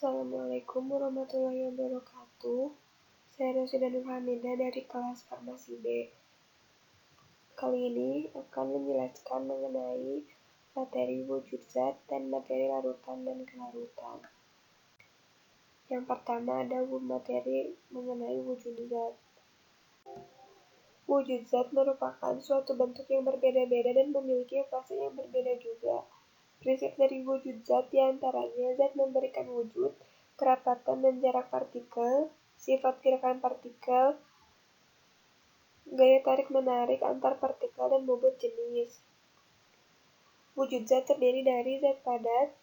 Assalamualaikum warahmatullahi wabarakatuh. Saya Rosyida Nurhamidah dari kelas Farmasi B. Kali ini akan menjelaskan mengenai materi wujud zat dan materi larutan dan kelarutan. Yang pertama ada materi mengenai wujud zat. Wujud zat merupakan suatu bentuk yang berbeda-beda dan memiliki fase yang berbeda juga. Prinsip dari wujud zat diantaranya zat memberikan wujud, kerapatan dan jarak partikel, sifat gerakan partikel, gaya tarik-menarik antar partikel, dan bobot jenis. Wujud zat terdiri dari zat padat.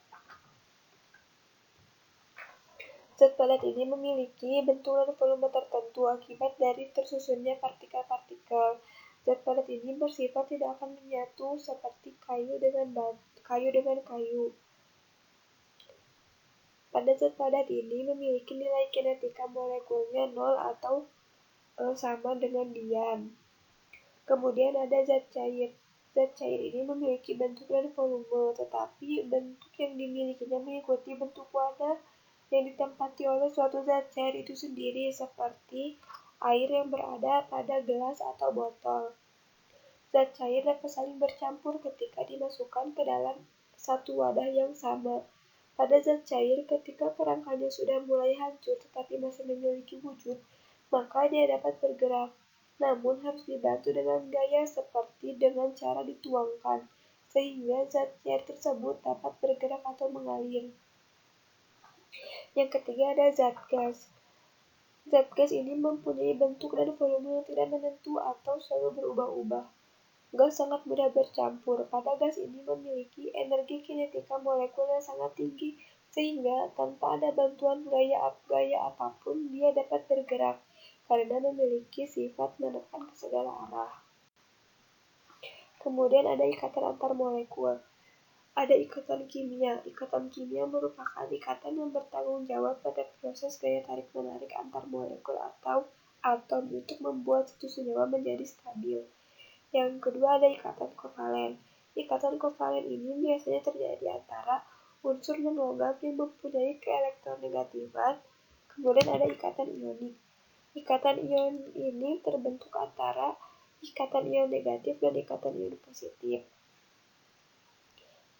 Zat padat ini memiliki bentuk dan volume tertentu akibat dari tersusunnya partikel-partikel. Zat padat ini bersifat tidak akan menyatu seperti kayu dengan kayu. Pada zat padat ini memiliki nilai kinetika molekulnya 0 atau sama dengan diam. Kemudian ada zat cair. Zat cair ini memiliki bentuk dan volume, tetapi bentuk yang dimilikinya mengikuti bentuk wadah yang ditempati oleh suatu zat cair itu sendiri, seperti air yang berada pada gelas atau botol. Zat cair dapat saling bercampur ketika dimasukkan ke dalam satu wadah yang sama. Pada zat cair, ketika kerangkanya sudah mulai hancur tetapi masih memiliki wujud, maka dia dapat bergerak, namun harus dibantu dengan gaya seperti dengan cara dituangkan, sehingga zat cair tersebut dapat bergerak atau mengalir. Yang ketiga ada zat gas. Zat gas ini mempunyai bentuk dan volume yang tidak menentu atau selalu berubah-ubah. Gas sangat mudah bercampur. Pada gas ini memiliki energi kinetika molekul yang sangat tinggi, sehingga tanpa ada bantuan gaya apapun dia dapat bergerak, karena memiliki sifat menekan ke segala arah. Kemudian ada ikatan antar molekul. Ada ikatan kimia. Ikatan kimia merupakan ikatan yang bertanggung jawab pada proses gaya tarik-menarik antar molekul atau atom untuk membuat satu senyawa menjadi stabil. Yang kedua ada ikatan kovalen. Ikatan kovalen ini biasanya terjadi antara unsur non-logam yang mempunyai keelektronegativan. Kemudian ada ikatan ionik. Ikatan ion ini terbentuk antara ikatan ion negatif dan ikatan ion positif.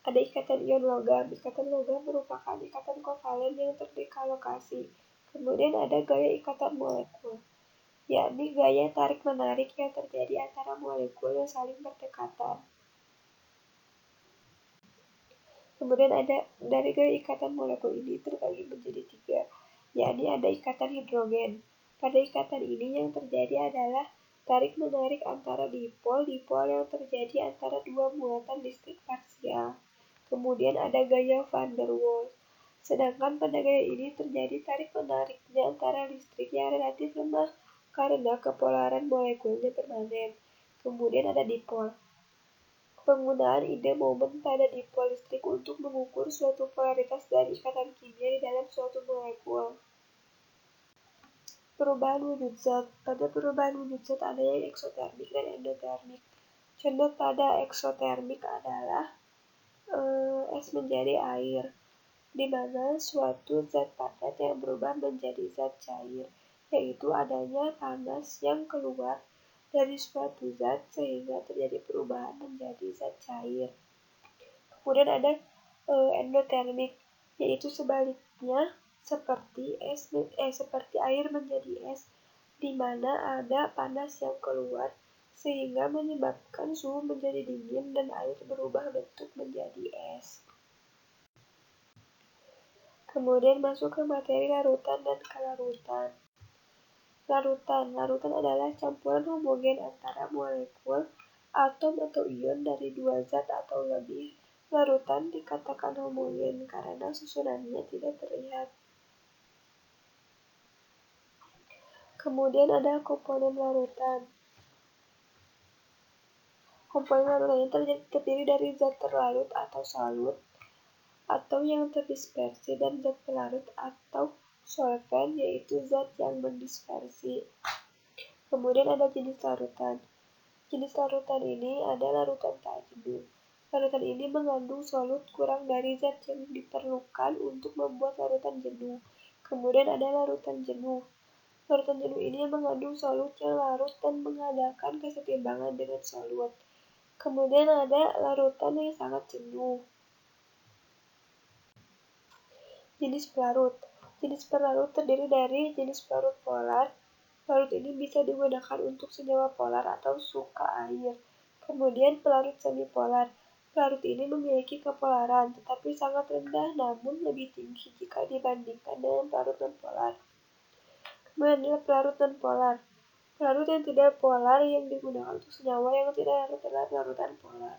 Ada ikatan ion logam. Ikatan logam merupakan ikatan kovalen yang terdekalokasi. Kemudian ada gaya ikatan molekul, yakni gaya tarik-menarik yang terjadi antara molekul yang saling berdekatan. Kemudian ada dari gaya ikatan molekul ini terbagi menjadi 3, yakni ada ikatan hidrogen. Pada ikatan ini yang terjadi adalah tarik-menarik antara dipol-dipol yang terjadi antara dua muatan listrik parsial. Kemudian ada gaya van der Waals. Sedangkan pada gaya ini terjadi tarik-menariknya antara listrik yang relatif lemah karena kepolaran molekulnya permanen. Kemudian ada dipol. Penggunaan ide momen pada dipol listrik untuk mengukur suatu polaritas dari ikatan kimia di dalam suatu molekul. Perubahan wujud zat. Pada perubahan wujud zat ada yang eksotermik dan endotermik. Contoh pada eksotermik adalah es menjadi air, di mana suatu zat padat yang berubah menjadi zat cair, yaitu adanya panas yang keluar dari suatu zat sehingga terjadi perubahan menjadi zat cair. Kemudian ada endotermik, yaitu sebaliknya seperti air menjadi es, di mana ada panas yang keluar sehingga menyebabkan suhu menjadi dingin dan air berubah bentuk menjadi es. Kemudian masuk ke materi larutan dan kelarutan. Larutan adalah campuran homogen antara molekul, atom atau ion dari dua zat atau lebih. Larutan dikatakan homogen karena susunannya tidak terlihat. Kemudian ada komponen larutan. Komponen larutan ini terdiri dari zat terlarut atau salut, atau yang terdispersi, dan zat pelarut atau solvent, yaitu zat yang mendispersi. Kemudian ada jenis larutan. Jenis larutan ini ada larutan tak jenuh. Larutan ini mengandung solut kurang dari zat yang diperlukan untuk membuat larutan jenuh. Kemudian ada larutan jenuh. Larutan jenuh ini mengandung solut yang larut dan mengadakan kesetimbangan dengan solut. Kemudian ada larutan yang sangat jenuh. Jenis pelarut. Jenis pelarut terdiri dari jenis pelarut polar. Pelarut ini bisa digunakan untuk senyawa polar atau suka air. Kemudian pelarut semipolar. Pelarut ini memiliki kepolaran, tetapi sangat rendah namun lebih tinggi jika dibandingkan dengan pelarut nonpolar. Kemudian ada pelarut nonpolar. Pelarut yang tidak polar yang digunakan untuk senyawa yang tidak larut adalah pelarutan polar.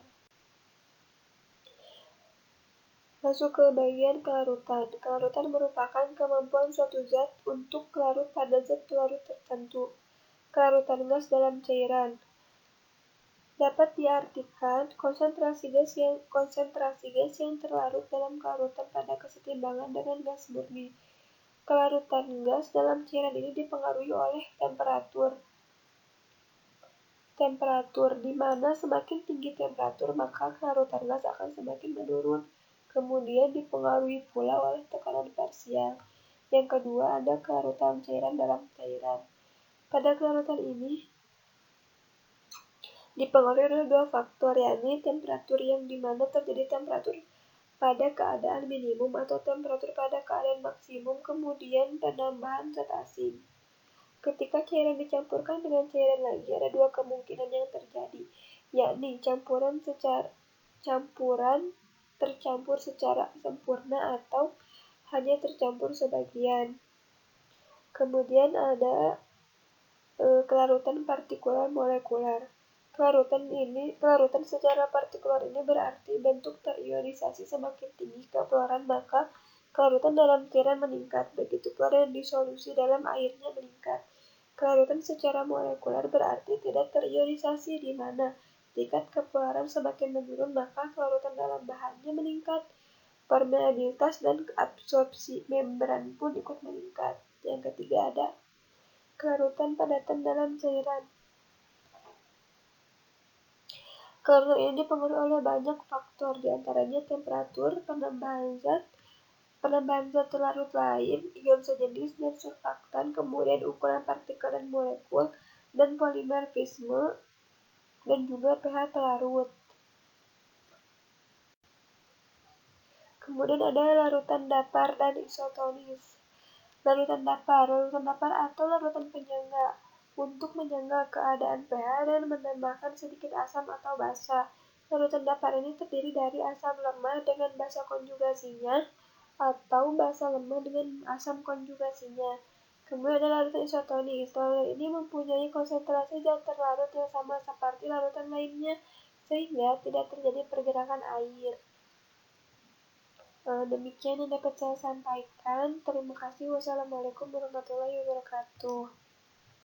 Masuk ke bagian kelarutan. Kelarutan merupakan kemampuan suatu zat untuk larut pada zat pelarut tertentu. Kelarutan gas dalam cairan dapat diartikan konsentrasi gas yang terlarut dalam kelarutan pada kesetimbangan dengan gas murni. Kelarutan gas dalam cairan ini dipengaruhi oleh temperatur, di mana semakin tinggi temperatur maka kelarutan gas akan semakin menurun. Kemudian dipengaruhi pula oleh tekanan parsial. Yang kedua ada kelarutan cairan dalam cairan. Pada kelarutan ini dipengaruhi oleh dua faktor, yakni temperatur yang dimana terjadi temperatur pada keadaan minimum atau temperatur pada keadaan maksimum, kemudian penambahan zat asing. Ketika cairan dicampurkan dengan cairan lagi, ada dua kemungkinan yang terjadi, yakni campuran tercampur secara sempurna atau hanya tercampur sebagian. Kemudian ada kelarutan partikular molekular. Kelarutan secara partikular ini berarti bentuk terionisasi semakin tinggi kepolaran maka kelarutan dalam cairan meningkat, begitu pula yang disolusi dalam airnya meningkat. Kelarutan secara molekular berarti tidak terionisasi, di mana tingkat kepolaran semakin menurun maka kelarutan dalam bahannya meningkat. Permeabilitas dan absorpsi membran pun ikut meningkat. Yang ketiga ada kelarutan padatan dalam cairan. Kelarutan ini dipengaruhi oleh banyak faktor, diantaranya temperatur, penambahan zat terlarut lain, ion sejenis dan surfaktan, kemudian ukuran partikel dan molekul, dan polimerisme, dan juga pH pelarut. Kemudian ada larutan dapar dan isotonis. Larutan dapar atau larutan penyangga untuk menyangga keadaan pH dan menambahkan sedikit asam atau basa. Larutan dapar ini terdiri dari asam lemah dengan basa konjugasinya atau basa lemah dengan asam konjugasinya. Kemudian ada larutan isotonis. Larutan ini mempunyai konsentrasi zat terlarut yang sama seperti larutan lainnya sehingga tidak terjadi pergerakan air. Demikian yang dapat saya sampaikan. Terima kasih. Wassalamualaikum warahmatullahi wabarakatuh.